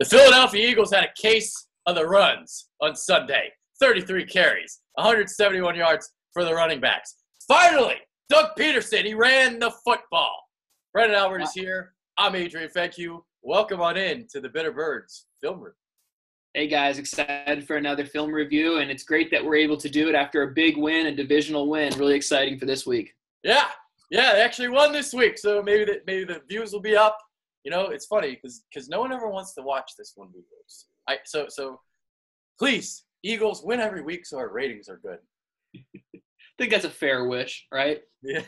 The Philadelphia Eagles had a case of the runs on Sunday. 33 carries, 171 yards for the running backs. Finally, Doug Peterson, he ran the football. Brendan Albert is here. I'm Adrian Fenke. Welcome on in to the Bitter Birds Film Review. Hey guys, excited for another film review, and it's great that we're able to do it after a big win, a divisional win. Really exciting for this week. Yeah, they actually won this week, so maybe the views will be up. You know, it's funny because no one ever wants to watch this when we lose. So please, Eagles, win every week so our ratings are good. I think that's a fair wish, right? Yeah.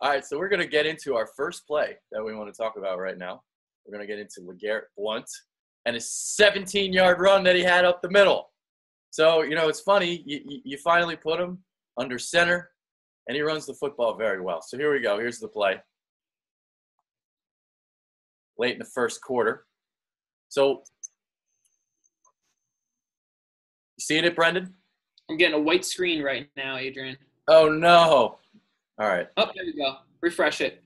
All right, so we're going to get into our first play that we want to talk about right now. We're going to get into LeGarrette Blount and his 17-yard run that he had up the middle. So, you know, it's funny. You finally put him under center, and he runs the football very well. So here we go. Here's the play. Late in the first quarter. So, you seeing it, Brendan? I'm getting a white screen right now, Adrian. Oh, no. All right. Oh, there you go. Refresh it.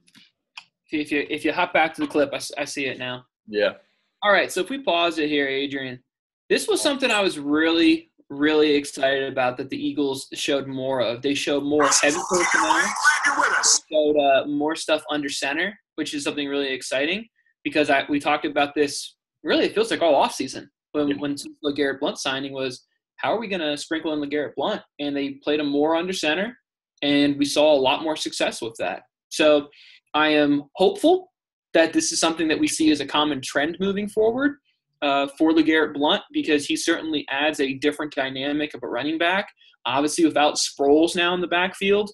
If you hop back to the clip, I see it now. Yeah. All right, so if we pause it here, Adrian, this was something I was really, really excited about that the Eagles showed more of. They showed more heavy personnel, showed more stuff under center, which is something really exciting because we talked about this, really it feels like all offseason when LeGarrette Blount signing was, how are we going to sprinkle in LeGarrette Blount? And they played him more under center, and we saw a lot more success with that. So I am hopeful that this is something that we see as a common trend moving forward for LeGarrette Blount because he certainly adds a different dynamic of a running back. Obviously, without Sproles now in the backfield,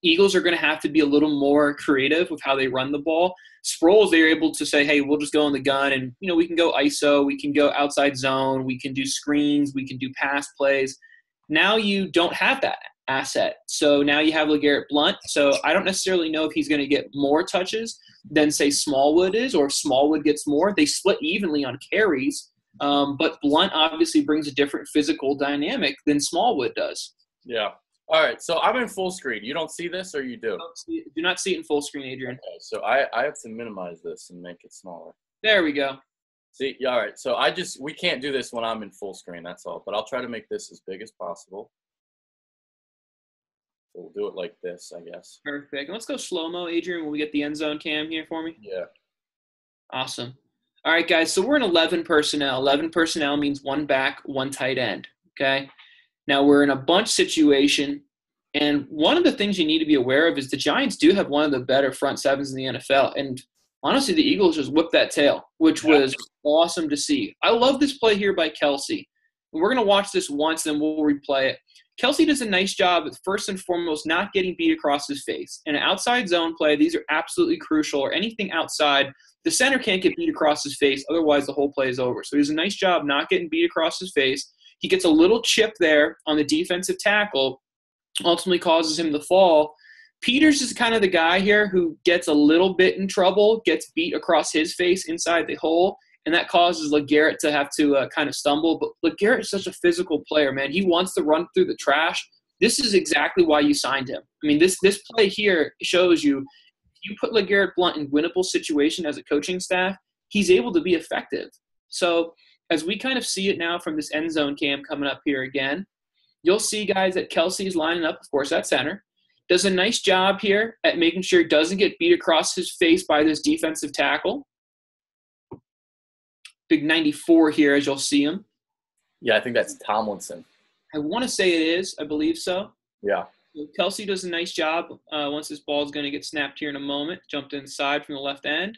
Eagles are going to have to be a little more creative with how they run the ball. Sproles, they're able to say, hey, we'll just go on the gun and, you know, we can go ISO, we can go outside zone, we can do screens, we can do pass plays. Now you don't have that asset. So now you have LeGarrette Blount. So I don't necessarily know if he's going to get more touches than, say, Smallwood is, or if Smallwood gets more. They split evenly on carries, but Blount obviously brings a different physical dynamic than Smallwood does. Yeah. All right, so I'm in full screen. You don't see this, or you do? Do not see it in full screen, Adrian. Okay, so I have to minimize this and make it smaller. There we go. See, yeah, all right. So we can't do this when I'm in full screen, that's all. But I'll try to make this as big as possible. So we'll do it like this, I guess. Perfect. Let's go slow-mo, Adrian, when we get the end zone cam here for me. Yeah. Awesome. All right, guys, so we're in 11 personnel. 11 personnel means one back, one tight end, okay? Now we're in a bunch situation, and one of the things you need to be aware of is the Giants do have one of the better front sevens in the NFL, and honestly, the Eagles just whipped that tail, which was awesome to see. I love this play here by Kelsey. We're going to watch this once, then we'll replay it. Kelsey does a nice job at, first and foremost, not getting beat across his face. In an outside zone play, these are absolutely crucial, or anything outside, the center can't get beat across his face, otherwise the whole play is over. So he does a nice job not getting beat across his face. He gets a little chip there on the defensive tackle, ultimately causes him to fall. Peters is kind of the guy here who gets a little bit in trouble, gets beat across his face inside the hole, and that causes LeGarrette to have to kind of stumble. But LeGarrette is such a physical player, man. He wants to run through the trash. This is exactly why you signed him. I mean, this play here shows you, if you put LeGarrette Blount in winnable situation as a coaching staff, he's able to be effective. So as we kind of see it now from this end zone cam coming up here again, you'll see, guys, that Kelsey's lining up, of course, at center. Does a nice job here at making sure he doesn't get beat across his face by this defensive tackle. Big 94 here, as you'll see him. Yeah, I think that's Tomlinson. I want to say it is. I believe so. Yeah. So Kelsey does a nice job once this ball is going to get snapped here in a moment. Jumped inside from the left end.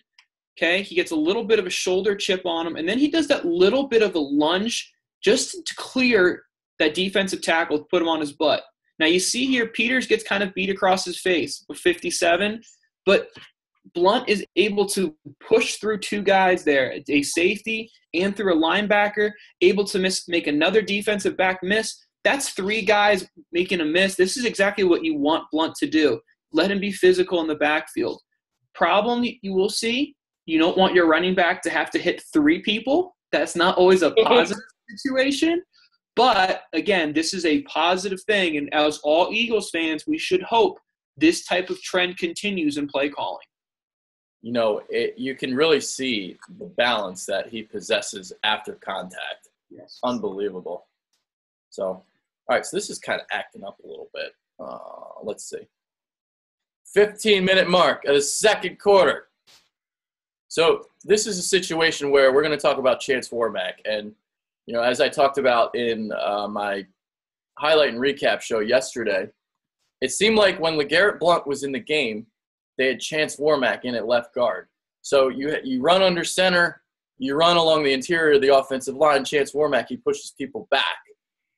Okay, he gets a little bit of a shoulder chip on him, and then he does that little bit of a lunge just to clear that defensive tackle, put him on his butt. Now you see here, Peters gets kind of beat across his face with 57, but Blount is able to push through two guys there, a safety and through a linebacker, able to make another defensive back miss. That's three guys making a miss. This is exactly what you want Blount to do. Let him be physical in the backfield. Problem you will see, you don't want your running back to have to hit three people. That's not always a positive situation. But, again, this is a positive thing. And as all Eagles fans, we should hope this type of trend continues in play calling. you can really see the balance that he possesses after contact. Yes. Unbelievable. So, all right, so this is kind of acting up a little bit. Let's see. 15-minute mark of the second quarter. So this is a situation where we're going to talk about Chance Warmack. And, as I talked about in my highlight and recap show yesterday, it seemed like when LeGarrette Blount was in the game, they had Chance Warmack in at left guard. So you run under center, you run along the interior of the offensive line. Chance Warmack, he pushes people back.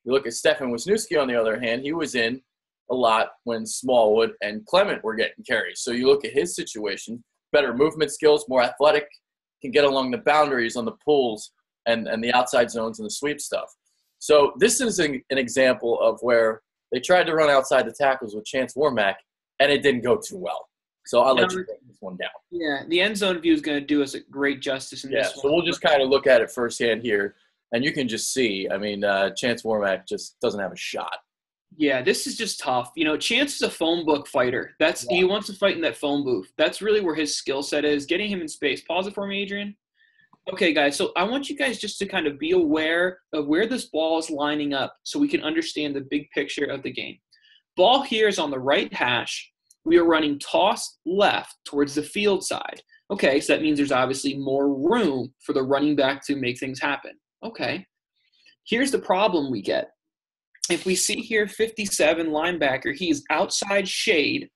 You look at Stefan Wisniewski, on the other hand, he was in a lot when Smallwood and Clement were getting carries. So you look at his situation, better movement skills, more athletic, can get along the boundaries on the pulls and the outside zones and the sweep stuff. So this is an example of where they tried to run outside the tackles with Chance Warmack, and it didn't go too well. So I'll let you break this one down. Yeah, the end zone view is going to do us a great justice in this one. So we'll just kind of look at it firsthand here, and you can just see, Chance Warmack just doesn't have a shot. Yeah, this is just tough. Chance is a phone book fighter. He wants to fight in that phone booth. That's really where his skill set is, getting him in space. Pause it for me, Adrian. Okay, guys, so I want you guys just to kind of be aware of where this ball is lining up so we can understand the big picture of the game. Ball here is on the right hash. We are running toss left towards the field side. Okay, so that means there's obviously more room for the running back to make things happen. Okay, here's the problem we get. If we see here 57 linebacker, he's outside shade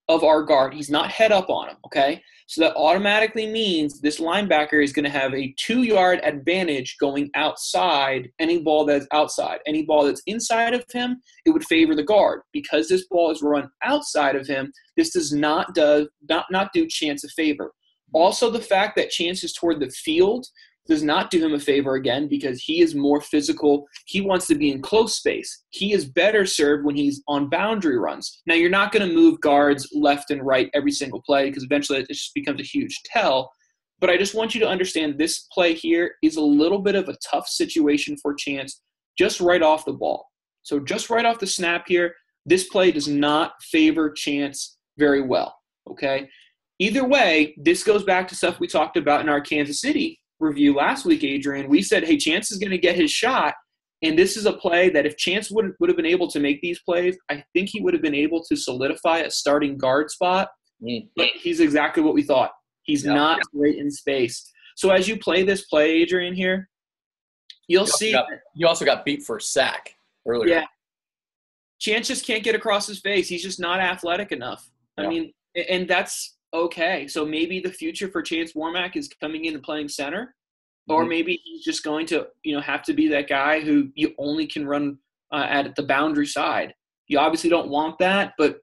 of our guard. He's not head up on him, okay? So that automatically means this linebacker is going to have a 2-yard advantage going outside any ball that's outside. Any ball that's inside of him, it would favor the guard. Because this ball is run outside of him, this does not do Chance a favor. Also, the fact that Chance is toward the field does not do him a favor again because he is more physical. He wants to be in close space. He is better served when he's on boundary runs. Now, you're not going to move guards left and right every single play because eventually it just becomes a huge tell. But I just want you to understand this play here is a little bit of a tough situation for Chance just right off the ball. So just right off the snap here, this play does not favor Chance very well, okay? Either way, this goes back to stuff we talked about in our Kansas City review last week, Adrian. We said, hey, Chance is going to get his shot, and this is a play that if Chance would have been able to make these plays, I think he would have been able to solidify a starting guard spot. But he's exactly what we thought. He's not great in space. So as you play this play, Adrian, here, you'll see. You also got beat for a sack earlier. Yeah. Chance just can't get across his face. He's just not athletic enough. I mean, and that's okay. So maybe the future for Chance Warmack is coming in and playing center, or maybe he's just going to, have to be that guy who you only can run at the boundary side. You obviously don't want that, but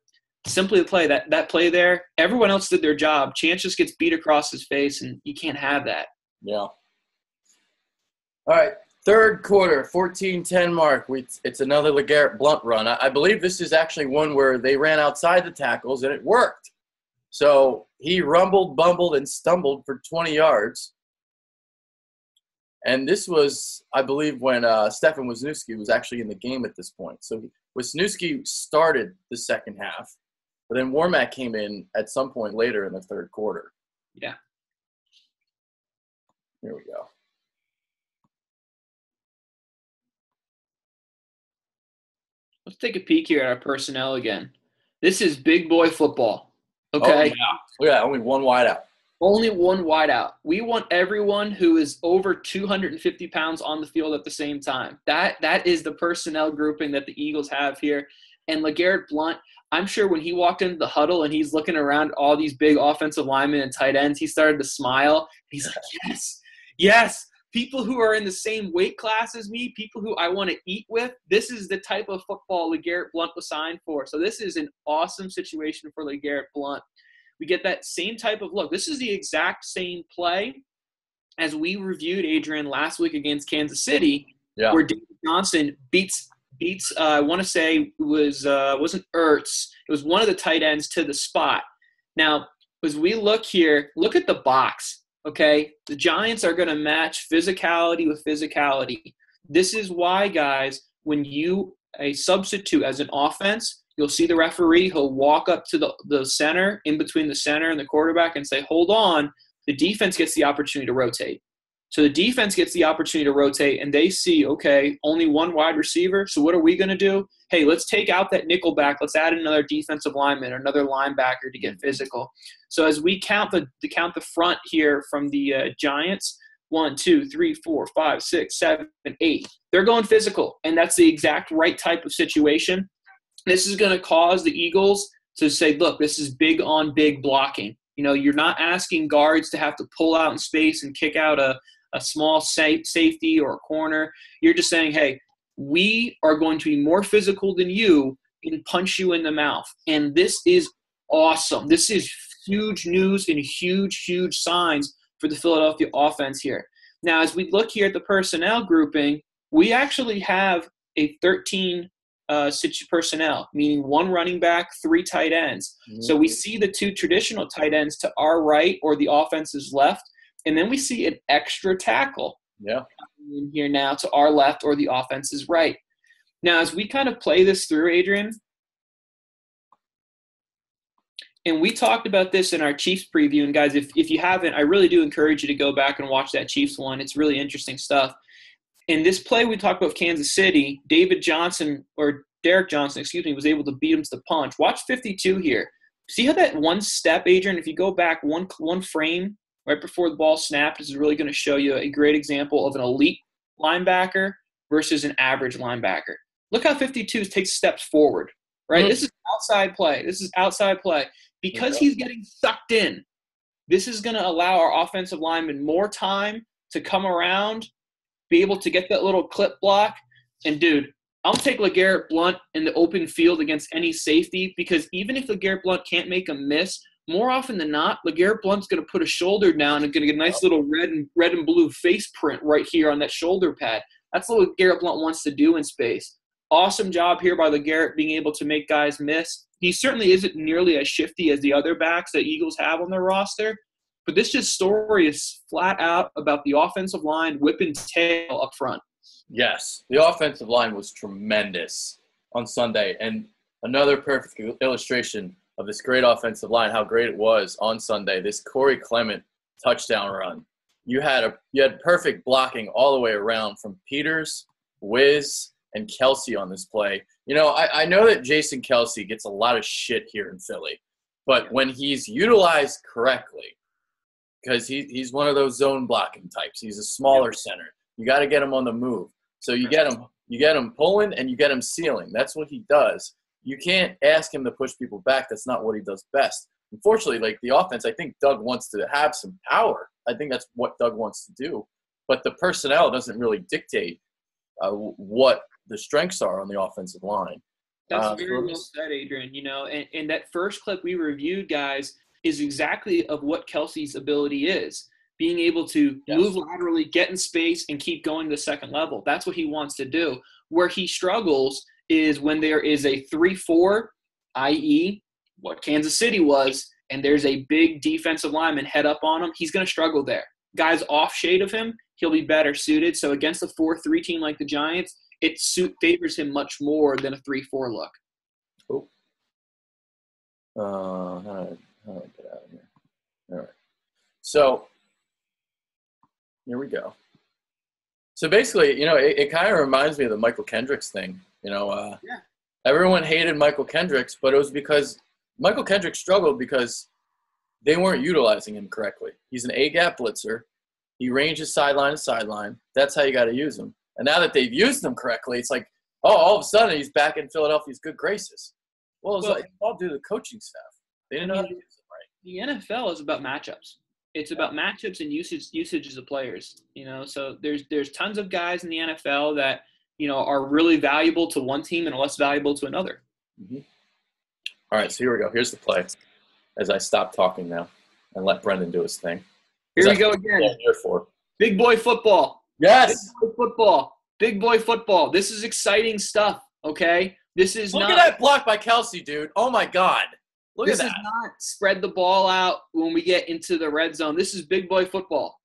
simply the play, that play there, everyone else did their job. Chance just gets beat across his face, and you can't have that. Yeah. All right. Third quarter, 14-10 mark. It's another LeGarrette Blount run. I believe this is actually one where they ran outside the tackles, and it worked. So he rumbled, bumbled, and stumbled for 20 yards. And this was, I believe, when Stefan Wisniewski was actually in the game at this point. So Wisniewski started the second half, but then Warmack came in at some point later in the third quarter. Yeah. Here we go. Let's take a peek here at our personnel again. This is big boy football. Okay. Oh, yeah, only one wide out. Only one wide out. We want everyone who is over 250 pounds on the field at the same time. That is the personnel grouping that the Eagles have here. And LeGarrette Blount, I'm sure when he walked into the huddle and he's looking around all these big offensive linemen and tight ends, he started to smile. He's like, yes, people who are in the same weight class as me, people who I want to eat with, this is the type of football LeGarrette Blount was signed for. So this is an awesome situation for LeGarrette Blount. We get that same type of look. This is the exact same play as we reviewed, Adrian, last week against Kansas City, where David Johnson beats I want to say it wasn't Ertz. It was one of the tight ends to the spot. Now, as we look here, look at the box, okay? The Giants are going to match physicality with physicality. This is why, guys, when you a substitute as an offense, you'll see the referee. He'll walk up to the center, in between the center and the quarterback, and say, hold on. The defense gets the opportunity to rotate. So the defense gets the opportunity to rotate, and they see, okay, only one wide receiver. So what are we going to do? Hey, let's take out that nickel back. Let's add another defensive lineman or another linebacker to get physical. So as we count the front here from the Giants, 1, 2, 3, 4, 5, 6, 7, 8. They're going physical, and that's the exact right type of situation. This is going to cause the Eagles to say, look, this is big on big blocking. You know, you're not asking guards to have to pull out in space and kick out a small safety or a corner. You're just saying, hey, we are going to be more physical than you and punch you in the mouth. And this is awesome. This is huge news and huge, huge signs for the Philadelphia offense here. Now, as we look here at the personnel grouping, we actually have a 13 personnel, meaning 1 running back, 3 tight ends. Mm-hmm. So we see the 2 traditional tight ends to our right or the offense's left, and then we see an extra tackle in here now to our left or the offense's right. Now, as we kind of play this through, Adrian, and we talked about this in our Chiefs preview, and guys, if you haven't, I really do encourage you to go back and watch that Chiefs one. It's really interesting stuff. In this play we talked about Kansas City, Derek Johnson, was able to beat him to the punch. Watch 52 here. See how that one step, Adrian, if you go back one frame right before the ball snapped, this is really going to show you a great example of an elite linebacker versus an average linebacker. Look how 52 takes steps forward, right? Mm-hmm. This is outside play. Because he's getting sucked in, this is going to allow our offensive lineman more time to come around, be able to get that little clip block. And, dude, I'll take LeGarrette Blount in the open field against any safety, because even if LeGarrette Blount can't make a miss, more often than not, LeGarrette Blount's going to put a shoulder down and going to get a nice little red and blue face print right here on that shoulder pad. That's what LeGarrette Blount wants to do in space. Awesome job here by LeGarrette being able to make guys miss. He certainly isn't nearly as shifty as the other backs that Eagles have on their roster, but this story is flat out about the offensive line whipping tail up front. Yes, the offensive line was tremendous on Sunday, and another perfect illustration of this great offensive line, how great it was on Sunday, this Corey Clement touchdown run. You had perfect blocking all the way around from Peters, Wiz, and Kelce on this play. You know, I know that Jason Kelce gets a lot of shit here in Philly, but when he's utilized correctly, because he's one of those zone blocking types, he's a smaller center. You got to get him on the move. So you get him pulling and you get him sealing. That's what he does. You can't ask him to push people back. That's not what he does best. Unfortunately, like the offense, I think Doug wants to have some power. I think that's what Doug wants to do. But the personnel doesn't really dictate what the strengths are on the offensive line. That's very well said, Adrian. You know, and that first clip we reviewed, guys, is exactly of what Kelce's ability is. Being able to move laterally, get in space, and keep going to the second level. That's what he wants to do. Where he struggles is when there is a 3-4, i.e. what Kansas City was, and there's a big defensive lineman head up on him, he's going to struggle there. Guys off shade of him, he'll be better suited. So against a 4-3 team like the Giants, it favors him much more than a 3-4 look. Oh. How do I get out of here? All right. So here we go. So basically, you know, it kind of reminds me of the Michael Kendricks thing. You know, everyone hated Michael Kendricks, but it was because Michael Kendricks struggled because they weren't utilizing him correctly. He's an A-gap blitzer. He ranges sideline to sideline. That's how you got to use him. And now that they've used him correctly, it's like, oh, all of a sudden he's back in Philadelphia's good graces. Well, it's all due to the coaching staff. They didn't know how to use him right. The NFL is about matchups. It's about matchups and usages of players. You know, so there's tons of guys in the NFL that, you know, are really valuable to one team and less valuable to another. Mm-hmm. All right, so here we go. Here's the play. As I stop talking now and let Brendan do his thing. Here we go again. Here for big boy football. Yes. Big boy football. Big boy football. This is exciting stuff. Okay. This is Look at that block by Kelce, dude. Oh my God. Look at that. This is not spread the ball out when we get into the red zone. This is big boy football.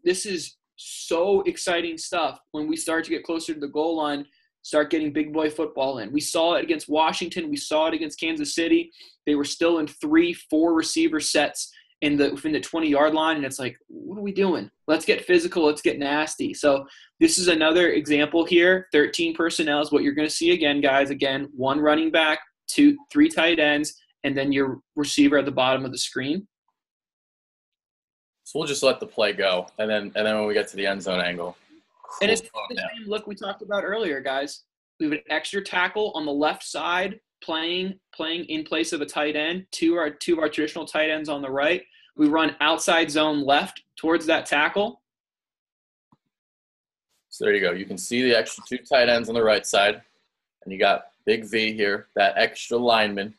This is so exciting stuff when we start to get closer to the goal line. start getting big boy football in. We saw it against Washington. We saw it against Kansas City. They were still in 3-4 receiver sets within the 20-yard line, and it's like, what are we doing? Let's get physical. Let's get nasty. So this is another example here. 13 personnel is what you're going to see again, guys. Again, 1 running back, 3 tight ends, and then your receiver at the bottom of the screen. So we'll just let the play go, and then when we get to the end zone angle. And it's the same look we talked about earlier, guys. We have an extra tackle on the left side playing in place of a tight end, two of our traditional tight ends on the right. We run outside zone left towards that tackle. So there you go. You can see the extra 2 tight ends on the right side, and you got Big V here, that extra lineman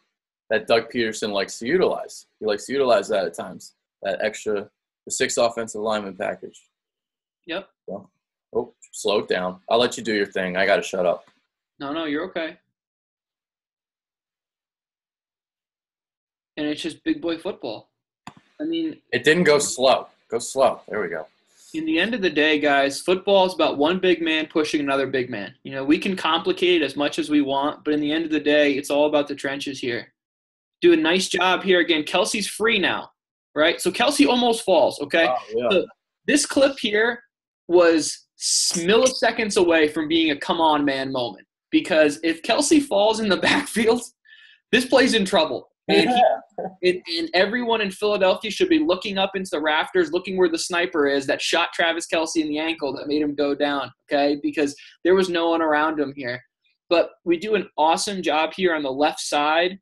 that Doug Peterson likes to utilize. He likes to utilize that at times, that extra, the 6 offensive lineman package. Yep. So, slow it down. I'll let you do your thing. I got to shut up. No, you're okay. And it's just big boy football. I mean, it didn't go slow. Go slow. There we go. In the end of the day, guys, football is about one big man pushing another big man. You know, we can complicate it as much as we want, but in the end of the day, it's all about the trenches here. Do a nice job here. Again, Kelsey's free now, right? So Kelsey almost falls, okay? Oh, yeah. So this clip here was milliseconds away from being a come-on, man moment, because if Kelsey falls in the backfield, this play's in trouble. And, and everyone in Philadelphia should be looking up into the rafters, looking where the sniper is that shot Travis Kelce in the ankle that made him go down, okay? Because there was no one around him here. But we do an awesome job here on the left side.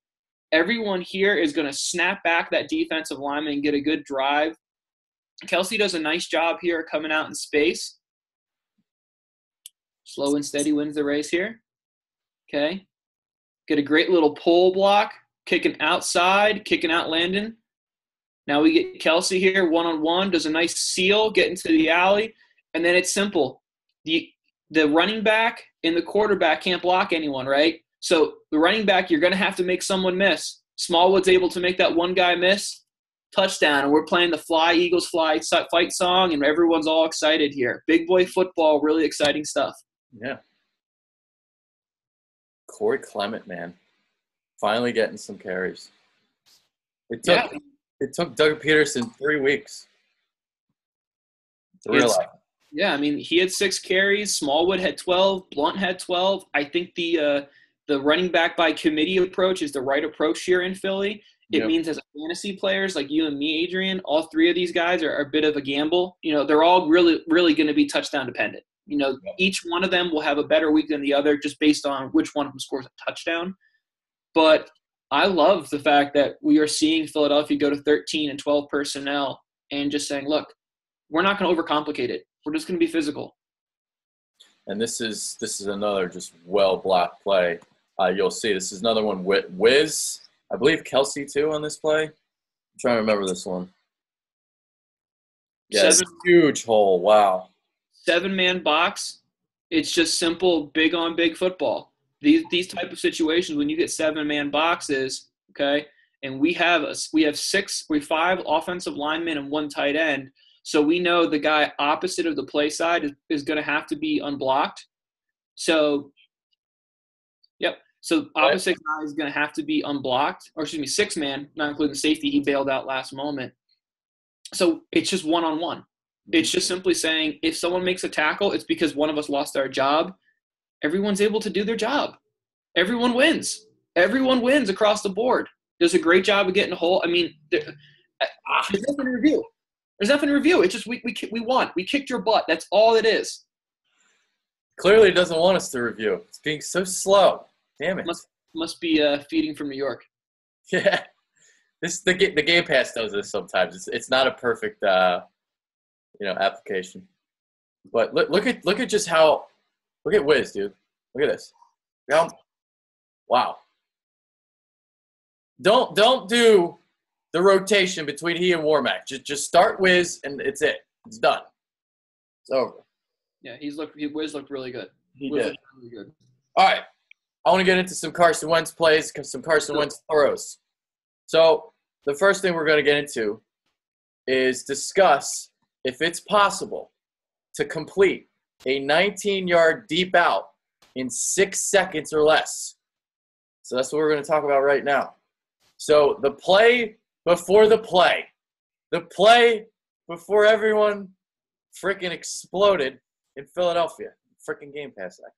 Everyone here is going to snap back that defensive lineman and get a good drive. Kelce does a nice job here coming out in space. Slow and steady wins the race here. Okay. Get a great little pull block. Kicking outside, kicking out Landon. Now we get Kelce here, one-on-one, does a nice seal, get into the alley, and then it's simple. The running back and the quarterback can't block anyone, right? So the running back, you're going to have to make someone miss. Smallwood's able to make that one guy miss, touchdown, and we're playing the Fly, Eagles Fly fight song, and everyone's all excited here. Big boy football, really exciting stuff. Yeah. Corey Clement, man. Finally getting some carries. It took Doug Peterson 3 weeks to realize. Yeah, I mean, he had 6 carries. Smallwood had 12. Blunt had 12. I think the running back by committee approach is the right approach here in Philly. It means as fantasy players like you and me, Adrian, all 3 of these guys are a bit of a gamble. You know, they're all really, really going to be touchdown dependent. You know, each one of them will have a better week than the other just based on which one of them scores a touchdown. But I love the fact that we are seeing Philadelphia go to 13 and 12 personnel and just saying, look, we're not going to overcomplicate it. We're just going to be physical. And this is another just well-blocked play. You'll see this is another one with Wiz. I believe Kelce, too, on this play. I'm trying to remember this one. Yeah, huge hole. Wow. 7-man box. It's just simple, big on big football. These type of situations when you get 7-man boxes, okay, and we have 5 offensive linemen and 1 tight end, so we know the guy opposite of the play side is going to have to be unblocked. So, so opposite guy is going to have to be unblocked, or 6-man, not including the safety. He bailed out last moment. So it's just one-on-one. It's just simply saying if someone makes a tackle, it's because one of us lost our job. Everyone's able to do their job. Everyone wins. Everyone wins across the board. Does a great job of getting a hole. I mean, there's nothing to review. There's nothing to review. It's just we won. We kicked your butt. That's all it is. Clearly, it doesn't want us to review. It's being so slow. Damn it. Must be feeding from New York. Yeah, the Game Pass does this sometimes. It's not a perfect application. But look at just how. Look at Wiz, dude. Look at this. Wow. Don't do the rotation between he and Warmack. Just start Wiz, and it's it. It's done. It's over. Yeah, Wiz looked really good. He did. Really good. All right. I want to get into some Carson Wentz plays, some Carson Wentz throws. So the first thing we're going to get into is discuss if it's possible to complete a 19-yard deep out in 6 seconds or less. So that's what we're going to talk about right now. So the play before the play before everyone freaking exploded in Philadelphia. Freaking Game Pass Act.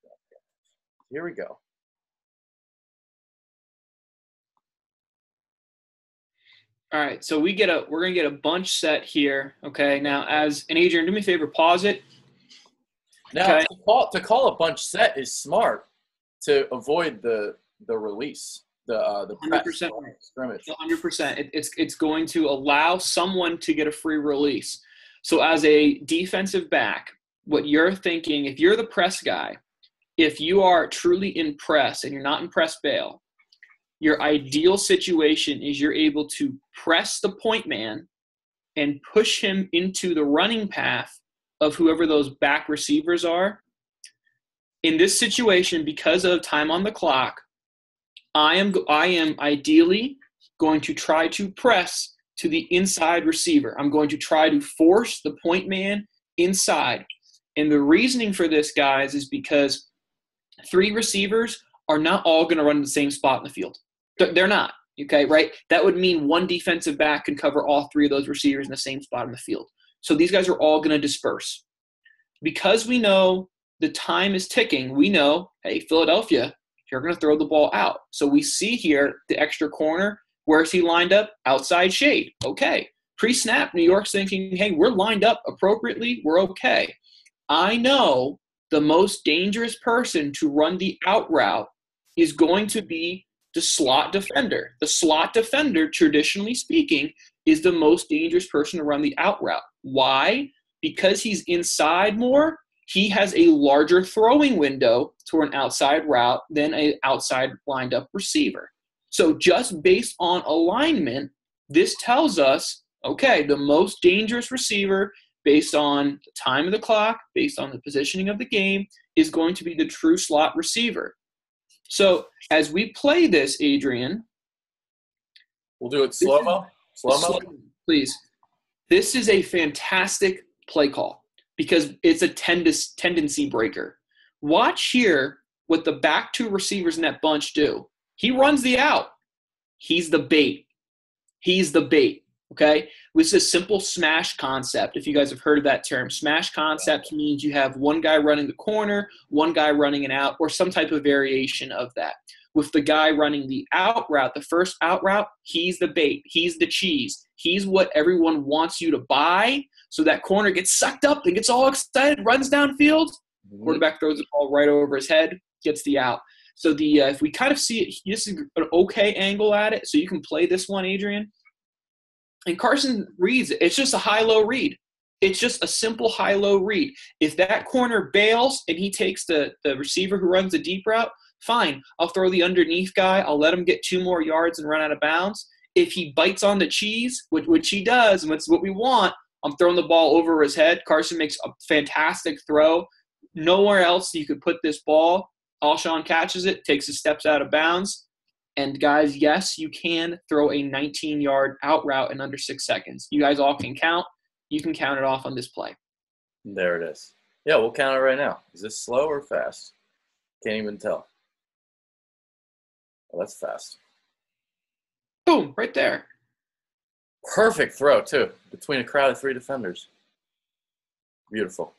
Here we go. All right, so we're gonna get a bunch set here. Okay, now Adrian, do me a favor, pause it. Now Okay. to call a bunch set is smart to avoid the release, the 100%. scrimmage. 100%. It's going to allow someone to get a free release. So as a defensive back, what you're thinking, if you're the press guy, if you are truly in press and you're not in press bail, your ideal situation is you're able to press the point man and push him into the running path of whoever those back receivers are. In this situation, because of time on the clock, I am ideally going to try to press to the inside receiver. I'm going to try to force the point man inside. And the reasoning for this, guys, is because 3 receivers are not all going to run in the same spot in the field. They're not, okay, right? That would mean one defensive back can cover all 3 of those receivers in the same spot in the field. So these guys are all going to disperse. Because we know the time is ticking, we know, hey, Philadelphia, you're going to throw the ball out. So we see here the extra corner. Where is he lined up? Outside shade. Okay. Pre-snap, New York's thinking, hey, we're lined up appropriately. We're okay. I know the most dangerous person to run the out route is going to be the slot defender. The slot defender, traditionally speaking, is the most dangerous person to run the out route. Why? Because he's inside more, he has a larger throwing window to an outside route than an outside lined up receiver. So just based on alignment, this tells us, okay, the most dangerous receiver based on the time of the clock, based on the positioning of the game, is going to be the true slot receiver. So as we play this, Adrian. We'll do it slow-mo. Slow-mo? Please. This is a fantastic play call because it's a tendency breaker. Watch here what the back 2 receivers in that bunch do. He runs the out. He's the bait. He's the bait, okay? This is a simple smash concept, if you guys have heard of that term. Smash concept means you have one guy running the corner, one guy running an out, or some type of variation of that. With the guy running the out route, the first out route, he's the bait. He's the cheese. He's what everyone wants you to buy. So that corner gets sucked up and gets all excited, runs downfield. Quarterback throws the ball right over his head, gets the out. So if we kind of see it, this is an okay angle at it. So you can play this one, Adrian. And Carson reads it. It's just a high-low read. It's just a simple high-low read. If that corner bails and he takes the receiver who runs the deep route, fine. I'll throw the underneath guy. I'll let him get 2 more yards and run out of bounds. If he bites on the cheese, which he does, and that's what we want, I'm throwing the ball over his head. Carson makes a fantastic throw. Nowhere else you could put this ball. Alshon catches it, takes his steps out of bounds. And, guys, yes, you can throw a 19-yard out route in under 6 seconds. You guys all can count. You can count it off on this play. There it is. Yeah, we'll count it right now. Is this slow or fast? Can't even tell. Oh, that's fast. Boom, right there. Perfect throw, too, between a crowd of 3 defenders. Beautiful.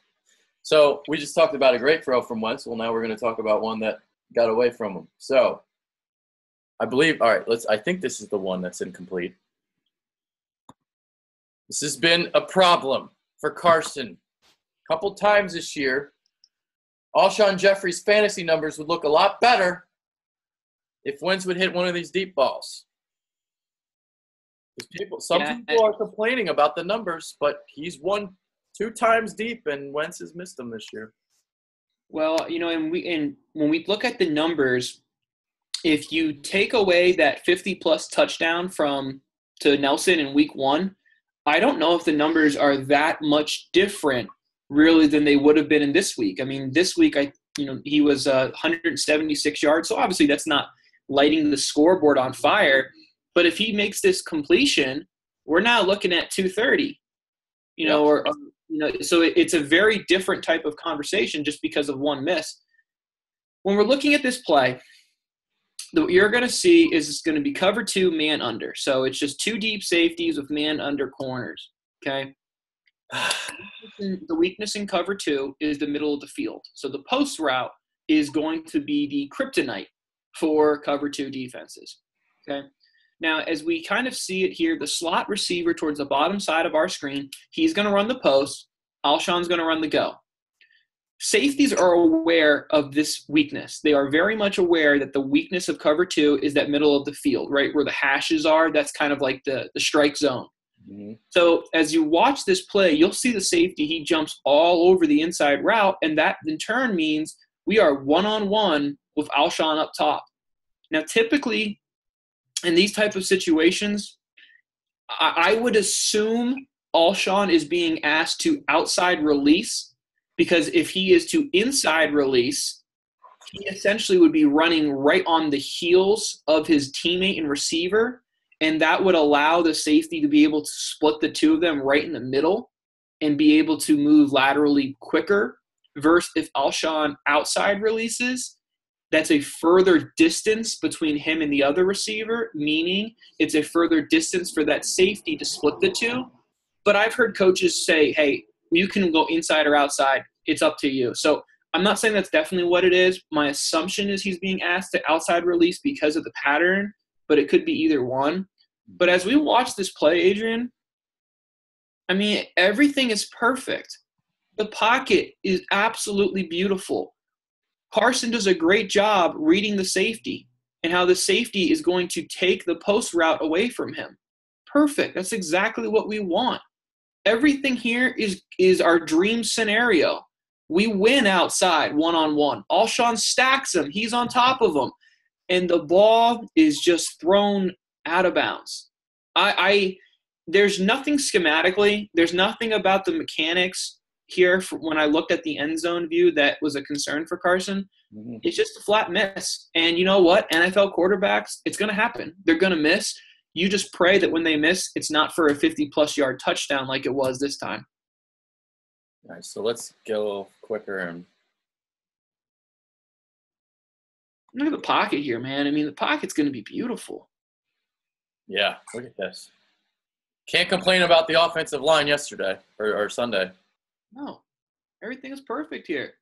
So we just talked about a great throw from Wentz. Well, now we're going to talk about one that got away from him. So I believe, all right, I think this is the one that's incomplete. This has been a problem for Carson. A couple times this year, Alshon Jeffrey's fantasy numbers would look a lot better if Wentz would hit one of these deep balls. Some people are complaining about the numbers, but he's won 2 times deep, and Wentz has missed them this year. Well, and when we look at the numbers, if you take away that 50-plus touchdown to Nelson in week 1, I don't know if the numbers are that much different, really, than they would have been in this week. I mean, this week, he was 176 yards, so obviously that's not lighting the scoreboard on fire. But if he makes this completion, we're now looking at 230. So it's a very different type of conversation just because of one miss. when we're looking at this play, what you're going to see is it's going to be cover 2, man under. So it's just 2 deep safeties with man under corners, okay? The weakness in cover 2 is the middle of the field. So the post route is going to be the kryptonite for cover 2 defenses, okay? Now, as we kind of see it here, the slot receiver towards the bottom side of our screen, he's going to run the post. Alshon's going to run the go. Safeties are aware of this weakness. They are very much aware that the weakness of cover 2 is that middle of the field, right, where the hashes are. That's kind of like the strike zone. Mm-hmm. So as you watch this play, you'll see the safety. He jumps all over the inside route, and that in turn means we are one-on-one with Alshon up top. Now, typically in these type of situations, I would assume Alshon is being asked to outside release, because if he is to inside release, he essentially would be running right on the heels of his teammate and receiver, and that would allow the safety to be able to split the two of them right in the middle and be able to move laterally quicker, versus if Alshon outside releases, that's a further distance between him and the other receiver, meaning it's a further distance for that safety to split the two. But I've heard coaches say, hey, you can go inside or outside. It's up to you. So I'm not saying that's definitely what it is. My assumption is he's being asked to outside release because of the pattern, but it could be either one. But as we watch this play, Adrian, I mean, everything is perfect. The pocket is absolutely beautiful. Carson does a great job reading the safety and how the safety is going to take the post route away from him. Perfect. That's exactly what we want. Everything here is our dream scenario. We win outside one-on-one. Alshon stacks him. He's on top of him. And the ball is just thrown out of bounds. There's nothing schematically. There's nothing about the mechanics here when I looked at the end zone view that was a concern for Carson. Mm-hmm. It's just a flat miss. And you know what? NFL quarterbacks, it's going to happen. They're going to miss. You just pray that when they miss, it's not for a 50-plus yard touchdown like it was this time. All right, so let's go quicker. And look at the pocket here, man. I mean, the pocket's going to be beautiful. Yeah, look at this. Can't complain about the offensive line yesterday or Sunday. No, everything is perfect here.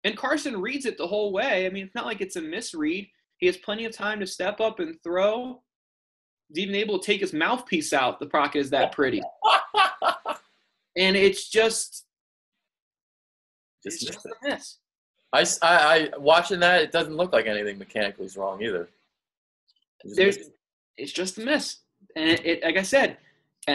And Carson reads it the whole way. I mean, it's not like it's a misread. He has plenty of time to step up and throw. He's even able to take his mouthpiece out. The pocket is that pretty. And it's just a miss. I watching that, it doesn't look like anything mechanically is wrong either. It's just a miss. And like I said,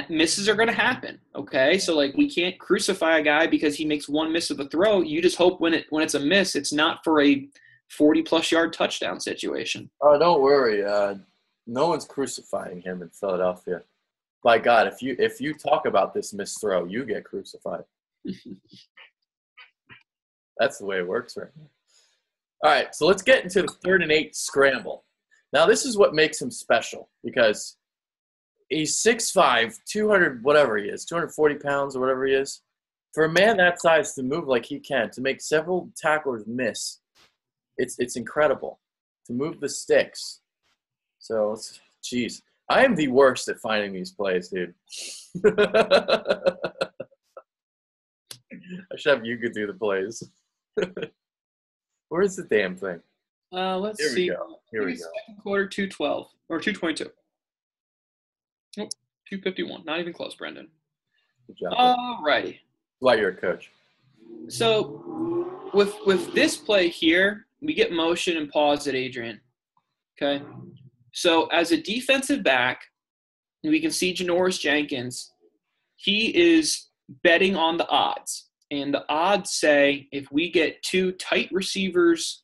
misses are going to happen, okay? So, like, we can't crucify a guy because he makes one miss of a throw. You just hope when it's a miss, it's not for a 40-plus yard touchdown situation. Oh, don't worry. No one's crucifying him in Philadelphia. By God, if you talk about this missed throw, you get crucified. That's the way it works right now. All right, so let's get into the 3rd and 8 scramble. Now, this is what makes him special because he's 6'5", 200, whatever he is, 240 pounds or whatever he is. For a man that size to move like he can, to make several tacklers miss, it's incredible. To move the sticks. So, geez. I am the worst at finding these plays, dude. I should have you could do the plays. Where's the damn thing? Let's see. Here we go. Second quarter, 2:12 or 2:22. Oh, 2:51. Not even close, Brendan. Good job. All righty. Why you're a coach. So with this play here, we get motion and pause at Adrian. Okay. So as a defensive back, we can see Janoris Jenkins. He is betting on the odds. And the odds say if we get 2 tight receivers,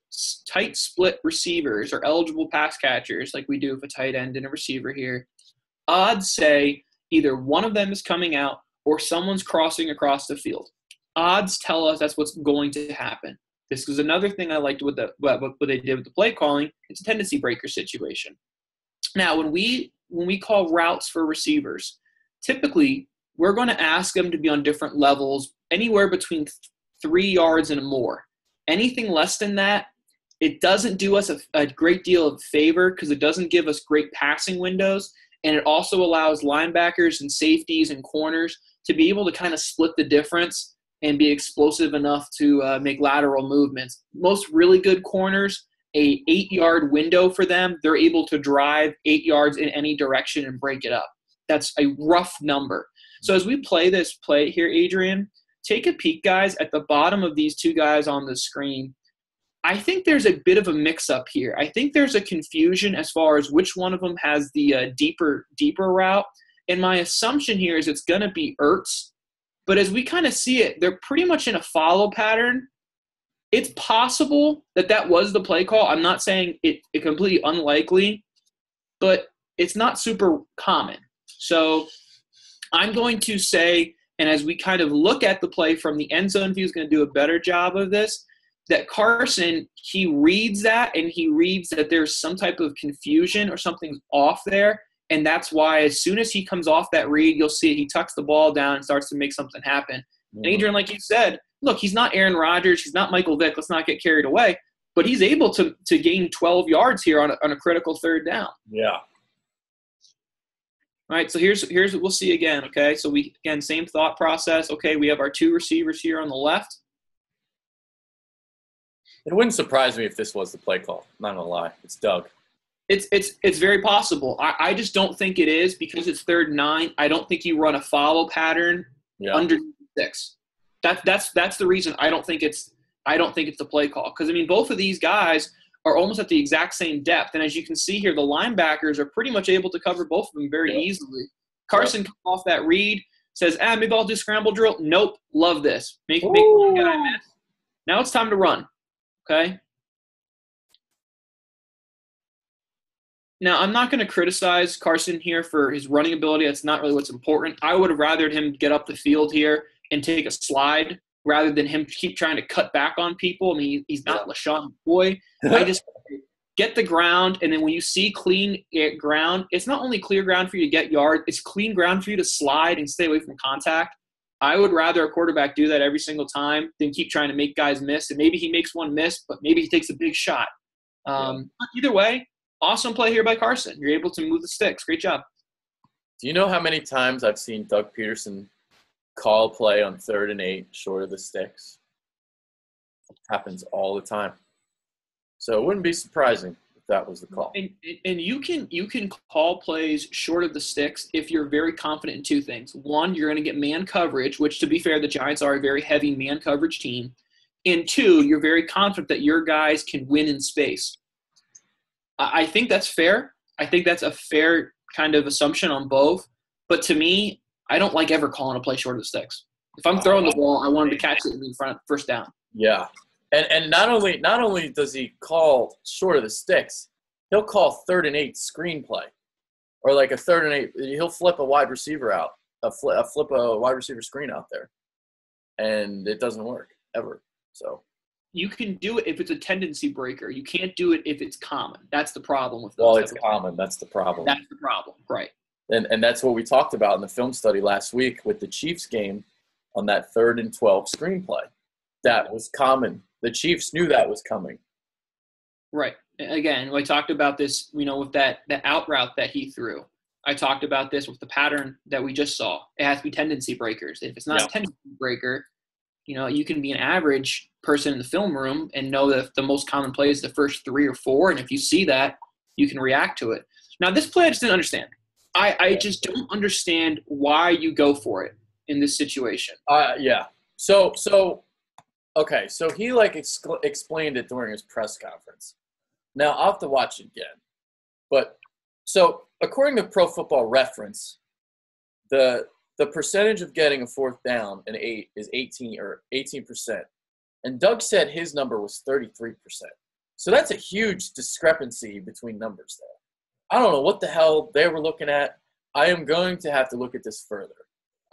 tight split receivers or eligible pass catchers like we do with a tight end and a receiver here, odds say either one of them is coming out or someone's crossing across the field. Odds tell us that's what's going to happen. This is another thing I liked with what they did with the play calling. It's a tendency breaker situation. Now, when we call routes for receivers, typically we're going to ask them to be on different levels, anywhere between 3 yards and more. Anything less than that, It doesn't do us a great deal of favor because it doesn't give us great passing windows, and it also allows linebackers and safeties and corners to be able to kind of split the difference and be explosive enough to make lateral movements. Most really good corners, a 8-yard window for them, they're able to drive 8 yards in any direction and break it up. That's a rough number. So as we play this play here, Adrian, take a peek, guys, at the bottom of these two guys on the screen. I think there's a bit of a mix-up here. I think there's a confusion as far as which one of them has the deeper route. And my assumption here is it's going to be Ertz. But as we kind of see it, they're pretty much in a follow pattern. It's possible that was the play call. I'm not saying it completely unlikely, but it's not super common. So I'm going to say, and as we kind of look at the play from the end zone view, is going to do a better job of this, that Carson, he reads that, and he reads that there's some type of confusion or something's off there. And that's why as soon as he comes off that read, you'll see he tucks the ball down and starts to make something happen. Mm-hmm. And Adrian, like you said, look, he's not Aaron Rodgers. He's not Michael Vick. Let's not get carried away. But he's able to gain 12 yards here on a critical third down. Yeah. All right, so here's what we'll see again, okay? So again, same thought process. Okay, we have our two receivers here on the left. It wouldn't surprise me if this was the play call. I'm not going to lie. It's Doug. It's very possible. I just don't think it is because it's 3rd and 9. I don't think you run a follow pattern under 6. That's the reason I don't think it's the play call. Because I mean, both of these guys are almost at the exact same depth, and as you can see here, the linebackers are pretty much able to cover both of them very easily. Carson comes off that read, says, maybe I'll do scramble drill. Nope, love this. Make one guy miss. Now it's time to run. Okay. Now, I'm not going to criticize Carson here for his running ability. That's not really what's important. I would have rathered him get up the field here and take a slide rather than him keep trying to cut back on people. I mean, he's not LaShawn McCoy. I just get the ground, and then when you see clean ground, it's not only clear ground for you to get yards, it's clean ground for you to slide and stay away from contact. I would rather a quarterback do that every single time than keep trying to make guys miss. And maybe he makes one miss, but maybe he takes a big shot. Either way, awesome play here by Carson. You're able to move the sticks. Great job. Do you know how many times I've seen Doug Peterson call play on 3rd and 8 short of the sticks? It happens all the time. So it wouldn't be surprising if that was the call. And you can call plays short of the sticks if you're very confident in two things. One, you're going to get man coverage, which, to be fair, the Giants are a very heavy man coverage team. And two, you're very confident that your guys can win in space. I think that's fair. I think that's a fair kind of assumption on both. But to me, I don't like ever calling a play short of the sticks. If I'm throwing the ball, I want him to catch it in front, first down. Yeah. And not only does he call short of the sticks, he'll call 3rd and 8 screenplay, or like a 3rd and 8. He'll flip a wide receiver out, flip a wide receiver screen out there, and it doesn't work ever. So you can do it if it's a tendency breaker. You can't do it if it's common. That's the problem with those. Well, it's common. That's the problem. That's the problem, right? And that's what we talked about in the film study last week with the Chiefs game on that 3rd and 12 screenplay. That was common. The Chiefs knew that was coming. Right. Again, I talked about this, with that out route that he threw. I talked about this with the pattern that we just saw. It has to be tendency breakers. If it's not a tendency breaker, you can be an average person in the film room and know that the most common play is the first 3 or 4. And if you see that, you can react to it. Now, this play I just didn't understand. I just don't understand why you go for it in this situation. Yeah. So okay, so he explained it during his press conference. Now, I'll have to watch it again. But so according to Pro Football Reference, the percentage of getting a 4th down and 8 is 18%. And Doug said his number was 33%. So that's a huge discrepancy between numbers there. I don't know what the hell they were looking at. I am going to have to look at this further.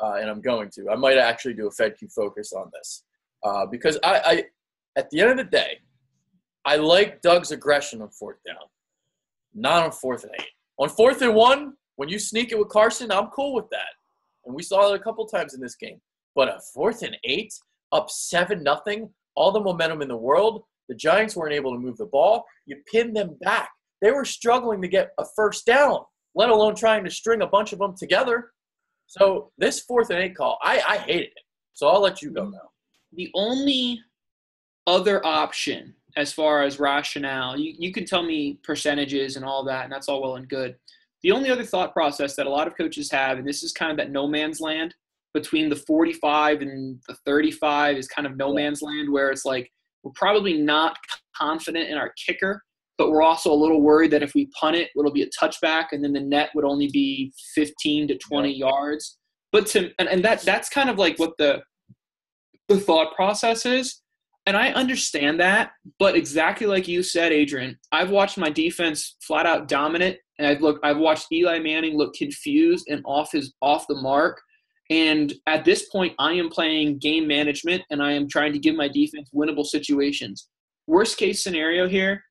And I'm going to. I might actually do a FedQ focus on this. Because I, at the end of the day, I like Doug's aggression on 4th down, not on 4th and 8. On 4th and 1, when you sneak it with Carson, I'm cool with that. And we saw it a couple times in this game. But a 4th and 8, up 7-0, all the momentum in the world, The Giants weren't able to move the ball. You pinned them back. They were struggling to get a first down, let alone trying to string a bunch of them together. So this 4th and 8 call, I hated it. So I'll let you go now. The only other option as far as rationale, you can tell me percentages and all that, and that's all well and good. The only other thought process that a lot of coaches have, and this is kind of that no man's land between the 45 and the 35 is kind of no man's land, where it's like we're probably not confident in our kicker, but we're also a little worried that if we punt it, it'll be a touchback, and then the net would only be 15 to 20 yards. But that's kind of like what the thought process is. And I understand that, but exactly like you said, Adrian, I've watched my defense flat out dominant, and I've watched Eli Manning look confused and off the mark. And at this point, I am playing game management, and I am trying to give my defense winnable situations. Worst case scenario here,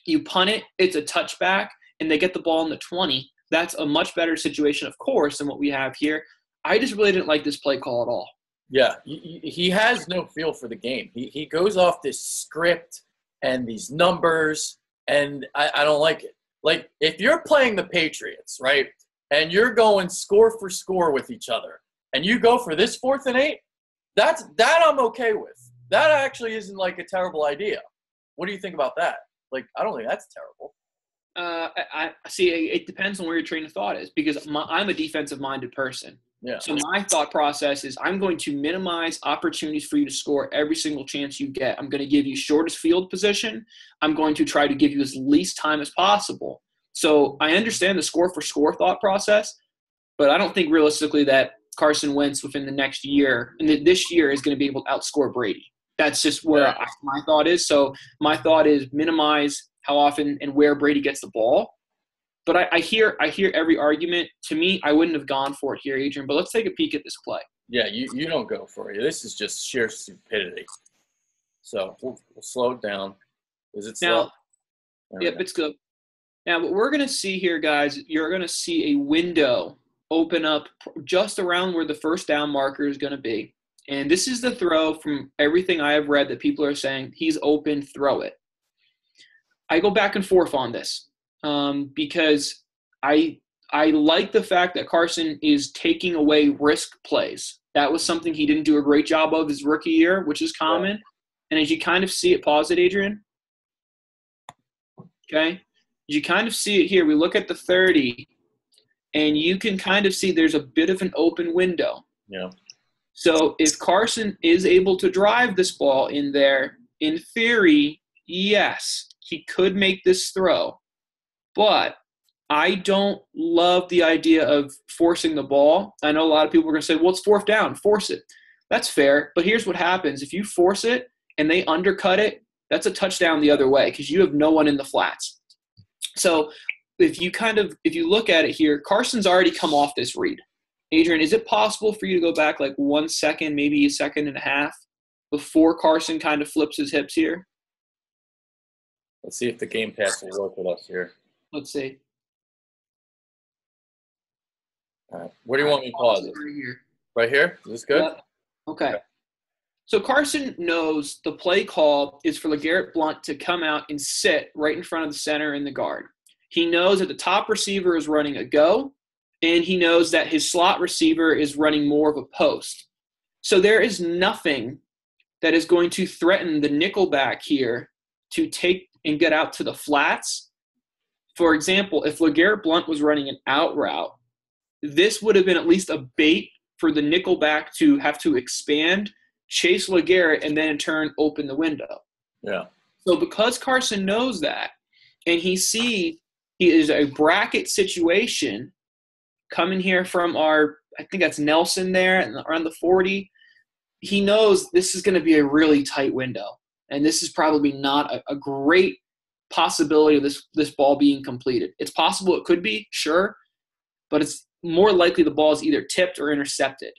you punt it, it's a touchback, and they get the ball in the 20. That's a much better situation, of course, than what we have here. I just really didn't like this play call at all. Yeah, he has no feel for the game. He goes off this script and these numbers, and I don't like it. Like, if you're playing the Patriots, right, and you're going score for score with each other, and you go for this 4th and 8, that I'm okay with. That actually isn't like a terrible idea. What do you think about that? Like, I don't think that's terrible. I see. It depends on where your train of thought is, because I'm a defensive-minded person. Yeah. So my thought process is I'm going to minimize opportunities for you to score every single chance you get. I'm going to give you shortest field position. I'm going to try to give you as least time as possible. So I understand the score-for-score thought process, but I don't think realistically that Carson Wentz within the next year and this year is going to be able to outscore Brady. That's just where my thought is. So my thought is minimize how often and where Brady gets the ball. But I hear every argument. To me, I wouldn't have gone for it here, Adrian. But let's take a peek at this play. Yeah, you don't go for it. This is just sheer stupidity. So we'll slow it down. Is it slow? Yep, it's good. Now, what we're going to see here, guys, you're going to see a window open up just around where the first down marker is going to be. And this is the throw from everything I have read that people are saying, he's open, throw it. I go back and forth on this. Because I like the fact that Carson is taking away risk plays. That was something he didn't do a great job of his rookie year, which is common. Yeah. And as you kind of see it, pause it, Adrian. Okay. As you kind of see it here, we look at the 30, and you can kind of see there's a bit of an open window. Yeah. So if Carson is able to drive this ball in there, in theory, yes, he could make this throw. But I don't love the idea of forcing the ball. I know a lot of people are going to say, well, it's 4th down. Force it. That's fair. But here's what happens. If you force it and they undercut it, that's a touchdown the other way because you have no one in the flats. So if you look at it here, Carson's already come off this read. Adrian, is it possible for you to go back like 1 second, maybe a second and a half before Carson kind of flips his hips here? Let's see if the game pass will work with us here. Let's see. All right. Where do you want me to pause it? Right here. Right here? Is this good? Yep. Okay. So Carson knows the play call is for LeGarrette Blount to come out and sit right in front of the center and the guard. He knows that the top receiver is running a go, and he knows that his slot receiver is running more of a post. So there is nothing that is going to threaten the nickel back here to take and get out to the flats. For example, if LeGarrette Blount was running an out route, this would have been at least a bait for the nickelback to have to expand, chase LeGarrette, and then in turn open the window. Yeah. So because Carson knows that, and he is a bracket situation coming here from I think that's Nelson there around the 40, he knows this is going to be a really tight window. And this is probably not a great possibility of this ball being completed. It's possible it could be, sure, but it's more likely the ball is either tipped or intercepted.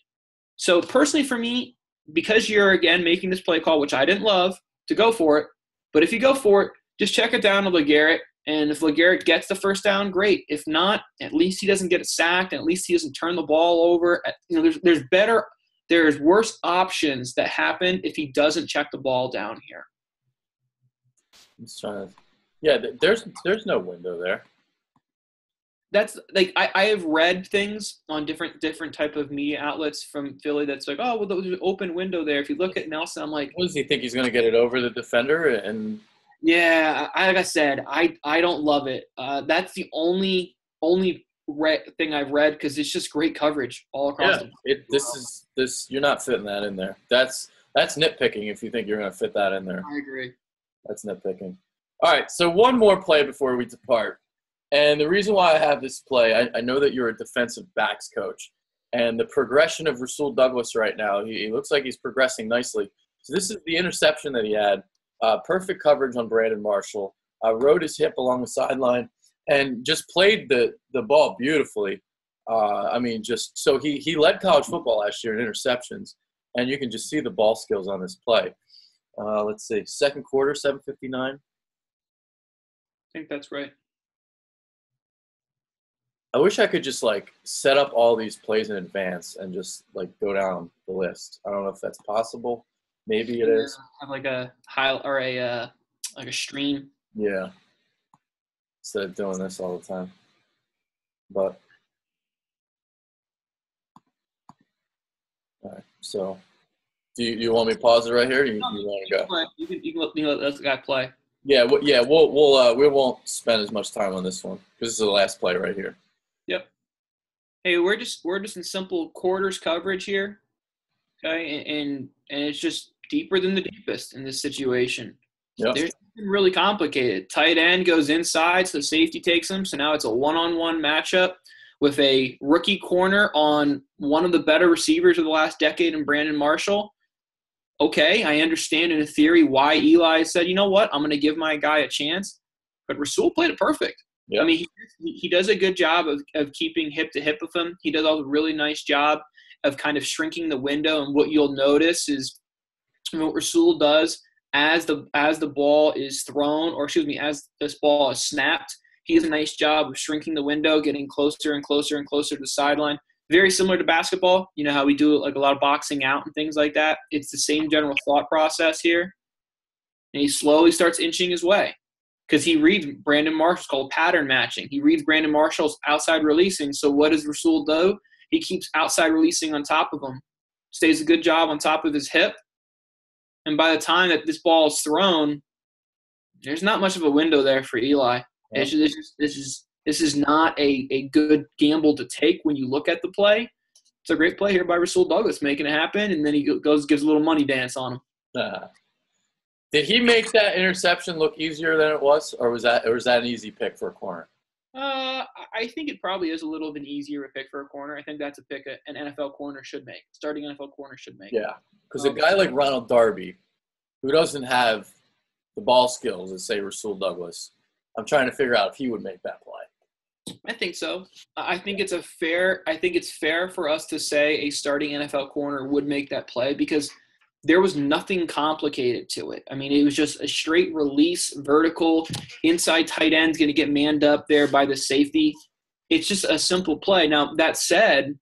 So personally for me, because you're, again, making this play call, which I didn't love, to go for it, but if you go for it, just check it down to LeGarrette, and if LeGarrette gets the first down, great. If not, at least he doesn't get it sacked, and at least he doesn't turn the ball over. There's worse options that happen if he doesn't check the ball down here. I'm just trying to. Yeah, there's no window there. That's like I have read things on different type of media outlets from Philly that's like, oh well, there's an open window there. If you look at Nelson, I'm like, What does he think he's going to get it over the defender? And yeah, like I said, I don't love it. That's the only thing I've read because it's just great coverage all across the board. This you're not fitting that in there. That's nitpicking if you think you're going to fit that in there. I agree. That's nitpicking. All right, so one more play before we depart. And the reason why I have this play, I know that you're a defensive backs coach, and the progression of Rasul Douglas right now, he looks like he's progressing nicely. So this is the interception that he had. Perfect coverage on Brandon Marshall. Rode his hip along the sideline and just played the ball beautifully. I mean, just so he led college football last year in interceptions, and you can just see the ball skills on this play. Let's see, second quarter, 7:59. I think that's right. I wish I could just like set up all these plays in advance and just like go down the list. I don't know if that's possible. Maybe it is. Have like a high or a like a stream. Yeah. Instead of doing this all the time. But all right. So do you want me to pause it right here? Or you want to go? You can let this guy play. Yeah. We won't spend as much time on this one because this is the last play right here. Yep. Hey, we're just in simple quarters coverage here, okay, and it's just deeper than the deepest in this situation. Yep. There's nothing really complicated. Tight end goes inside, so the safety takes him. So now it's a one-on-one matchup with a rookie corner on one of the better receivers of the last decade in Brandon Marshall. Okay, I understand in theory why Eli said, you know what, I'm going to give my guy a chance, but Rasul played it perfect. Yep. I mean, he does a good job of keeping hip to hip with him. He does a really nice job of kind of shrinking the window. And what you'll notice is what Rasul does as the ball is thrown, or excuse me, as this ball is snapped, he does a nice job of shrinking the window, getting closer and closer and closer to the sideline. Very similar to basketball. You know how we do like a lot of boxing out and things like that. It's the same general thought process here. And he slowly starts inching his way. Because he reads Brandon Marshall's called pattern matching. He reads Brandon Marshall's outside releasing. So what does Rasul do? He keeps outside releasing on top of him. Stays a good job on top of his hip. And by the time that this ball is thrown, there's not much of a window there for Eli. Yeah. This is not a good gamble to take when you look at the play. It's a great play here by Rasul Douglas making it happen, and then he gives a little money dance on him. Did he make that interception look easier than it was, or was that an easy pick for a corner? I think it probably is a little of an easier pick for a corner. I think that's a pick an NFL corner should make. Starting NFL corner should make. Yeah, because a guy like Ronald Darby, who doesn't have the ball skills as, say, Rasul Douglas, I'm trying to figure out if he would make that play. I think so. I think it's fair for us to say a starting NFL corner would make that play because – there was nothing complicated to it. I mean, it was just a straight release, vertical, inside tight end's going to get manned up there by the safety. It's just a simple play. Now, that said,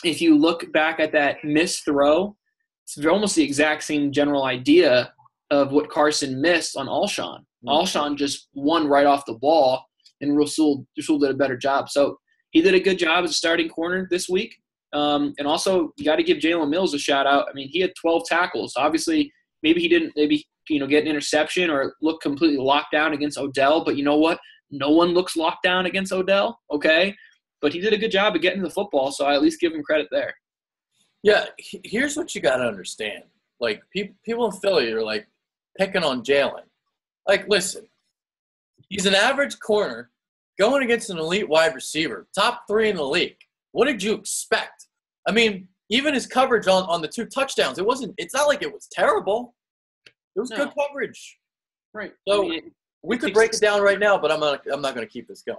if you look back at that missed throw, it's almost the exact same general idea of what Carson missed on Alshon. Mm-hmm. Alshon just won right off the ball, and Rasul did a better job. So he did a good job as a starting corner this week. And also, you got to give Jalen Mills a shout out. I mean, he had 12 tackles. Obviously, maybe he didn't get an interception or look completely locked down against Odell. But you know what? No one looks locked down against Odell, okay? But he did a good job of getting the football, so I at least give him credit there. Yeah, here's what you got to understand. Like, people in Philly are, like, picking on Jalen. Like, listen, he's an average corner going against an elite wide receiver, top 3 in the league. What did you expect? I mean, even his coverage on the 2 touchdowns, it's not like it was terrible. It was good coverage. Right. So we could break it down right now, but I'm not going to keep this going.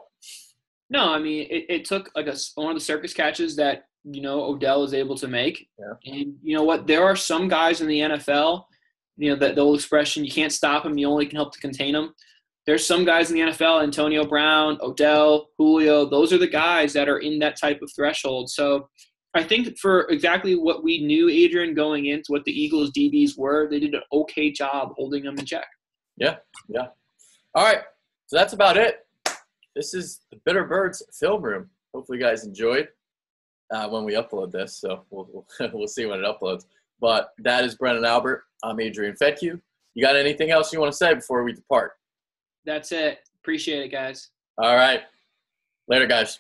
No, I mean, it took like one of the circus catches that, Odell is able to make. Yeah. And you know what? There are some guys in the NFL, that the old expression, you can't stop them, you only can help to contain them. There's some guys in the NFL, Antonio Brown, Odell, Julio, those are the guys that are in that type of threshold. So I think for exactly what we knew, Adrian, going into what the Eagles' DBs were, they did an okay job holding them in check. Yeah. All right. So that's about it. This is the Bitter Birds Film Room. Hopefully you guys enjoyed when we upload this. So we'll see when it uploads. But that is Brennan Albert. I'm Adrian Fedke. You got anything else you want to say before we depart? That's it. Appreciate it, guys. All right. Later, guys.